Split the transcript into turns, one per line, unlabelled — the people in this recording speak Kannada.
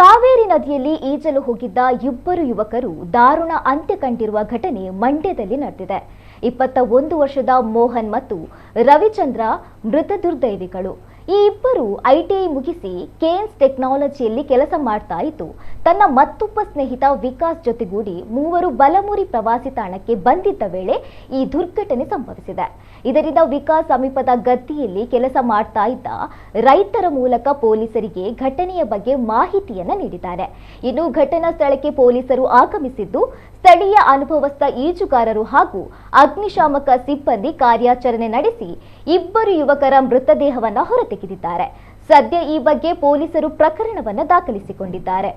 ಕಾವೇರಿ ನದಿಯಲ್ಲಿ ಈಜಲು ಹೋಗಿದ್ದ ಇಬ್ಬರು ಯುವಕರು ದಾರುಣ ಅಂತ್ಯ ಕಂಡಿರುವ ಘಟನೆ ಮಂಡ್ಯದಲ್ಲಿ ನಡೆದಿದೆ. 21 ವರ್ಷದ ಮೋಹನ್ ಮತ್ತು ರವಿಚಂದ್ರ ಮೃತ ದುರ್ದೈವಿಗಳು. ಈ ಇಬ್ಬರು ಐಟಿಐ ಮುಗಿಸಿ ಕೇನ್ಸ್ ಟೆಕ್ನಾಲಜಿಯಲ್ಲಿ ಕೆಲಸ ಮಾಡ್ತಾ ಇದ್ದು, ತನ್ನ ಮತ್ತೊಬ್ಬ ಸ್ನೇಹಿತ ವಿಕಾಸ್ ಜೊತೆಗೂಡಿ ಮೂವರು ಬಲಮುರಿ ಪ್ರವಾಸಿ ತಾಣಕ್ಕೆ ಬಂದಿದ್ದ ವೇಳೆ ಈ ದುರ್ಘಟನೆ ಸಂಭವಿಸಿದೆ. ಇದರಿಂದ ವಿಕಾಸ್ ಸಮೀಪದ ಗದ್ದೆಯಲ್ಲಿ ಕೆಲಸ ಮಾಡ್ತಾ ಇದ್ದ ರೈತರ ಮೂಲಕ ಪೊಲೀಸರಿಗೆ ಘಟನೆಯ ಬಗ್ಗೆ ಮಾಹಿತಿಯನ್ನ ನೀಡಿದ್ದಾರೆ. ಇನ್ನು ಘಟನಾ ಸ್ಥಳಕ್ಕೆ ಪೊಲೀಸರು ಆಗಮಿಸಿದ್ದು, ಸ್ಥಳೀಯ ಅನುಭವಸ್ಥ ಈಜುಗಾರರು ಹಾಗೂ ಅಗ್ನಿಶಾಮಕ ಸಿಬ್ಬಂದಿ ಕಾರ್ಯಾಚರಣೆ ನಡೆಸಿ ಇಬ್ಬರು ಯುವಕರ ಮೃತದೇಹವನ್ನು ಹೊರತೆಗೆದಿದ್ದಾರೆ. ಸದ್ಯ ಈ ಬಗ್ಗೆ ಪೊಲೀಸರು ಪ್ರಕರಣವನ್ನು ದಾಖಲಿಸಿಕೊಂಡಿದ್ದಾರೆ.